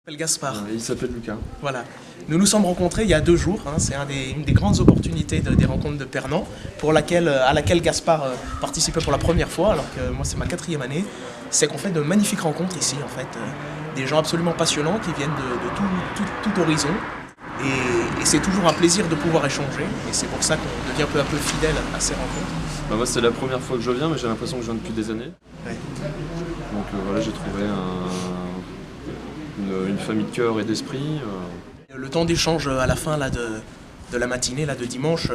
M'appelle Gaspard. Il s'appelle Lucas. Voilà. Nous nous sommes rencontrés il y a 2 jours. C'est une des grandes opportunités des rencontres de Pernan, à laquelle Gaspard participait pour la première fois, alors que moi c'est ma 4e année. C'est qu'on fait de magnifiques rencontres ici, en fait. Des gens absolument passionnants qui viennent de tout horizon. Et c'est toujours un plaisir de pouvoir échanger. Et c'est pour ça qu'on devient peu à peu fidèle à ces rencontres. Bah moi c'est la première fois que je viens, mais j'ai l'impression que je viens depuis des années. Ouais. Donc voilà, j'ai trouvé une famille de cœur et d'esprit. Le temps d'échange à la fin là, de la matinée là, de dimanche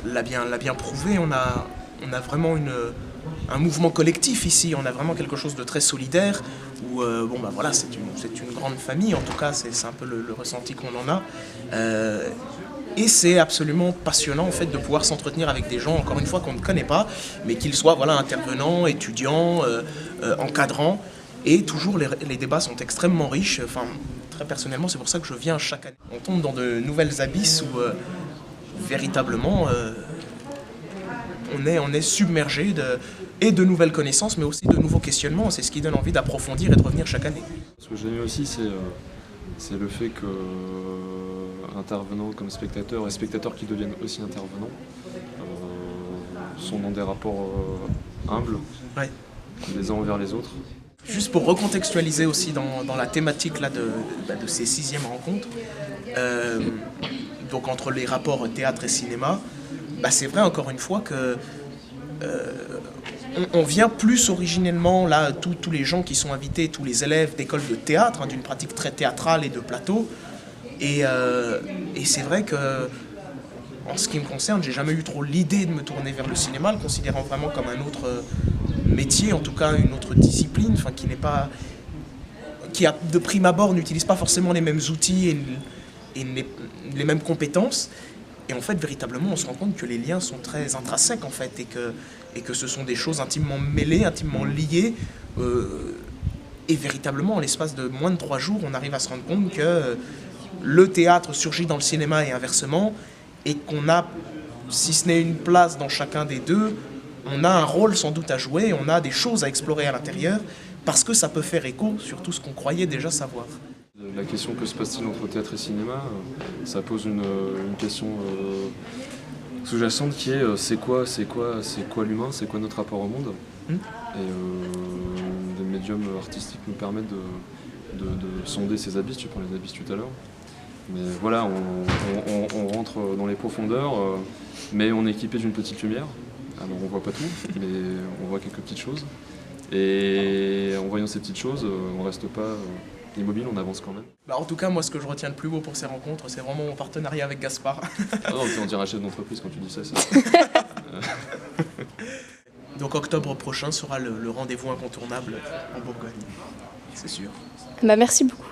l'a bien prouvé. On a vraiment un mouvement collectif ici. On a vraiment quelque chose de très solidaire où voilà, c'est une grande famille. En tout cas, c'est un peu le ressenti qu'on en a. Et c'est absolument passionnant en fait de pouvoir s'entretenir avec des gens, encore une fois, qu'on ne connaît pas, mais qu'ils soient intervenants, étudiants, encadrants. Et toujours les débats sont extrêmement riches. Enfin, très personnellement, c'est pour ça que je viens chaque année. On tombe dans de nouvelles abysses où véritablement on est submergé de nouvelles connaissances, mais aussi de nouveaux questionnements. C'est ce qui donne envie d'approfondir et de revenir chaque année. Ce que j'aime aussi, c'est le fait que intervenants comme spectateurs et spectateurs qui deviennent aussi intervenants sont dans des rapports humbles, Ouais. les uns envers les autres. Juste pour recontextualiser aussi dans la thématique là, de ces 6e rencontres, donc entre les rapports théâtre et cinéma, c'est vrai encore une fois que on vient plus originellement, là, tous les gens qui sont invités, tous les élèves d'école de théâtre, d'une pratique très théâtrale et de plateau. Et c'est vrai que, en ce qui me concerne, j'ai jamais eu trop l'idée de me tourner vers le cinéma, le considérant vraiment comme un autre métier, en tout cas une autre discipline, qui de prime abord n'utilise pas forcément les mêmes outils et les mêmes compétences. Et en fait, véritablement, on se rend compte que les liens sont très intrinsèques, en fait, et que ce sont des choses intimement mêlées, intimement liées. Et véritablement, en l'espace de moins de 3 jours, on arrive à se rendre compte que le théâtre surgit dans le cinéma et inversement, et qu'on a, si ce n'est une place dans chacun des deux, on a un rôle sans doute à jouer, on a des choses à explorer à l'intérieur, parce que ça peut faire écho sur tout ce qu'on croyait déjà savoir. La question que se passe-t-il entre théâtre et cinéma, ça pose une question sous-jacente qui est c'est quoi l'humain, c'est quoi notre rapport au monde. Et des médiums artistiques nous permettent de sonder ces abysses, tu parlais d'abysses tout à l'heure. Mais voilà, on rentre dans les profondeurs, mais on est équipé d'une petite lumière. Alors on voit pas tout, mais on voit quelques petites choses. Et en voyant ces petites choses, on reste pas immobile, on avance quand même. En tout cas, moi, ce que je retiens le plus beau pour ces rencontres, c'est vraiment mon partenariat avec Gaspard. Ah non, on dirait un chef d'entreprise quand tu dis ça. Donc octobre prochain sera le rendez-vous incontournable en Bourgogne, c'est sûr. Merci beaucoup.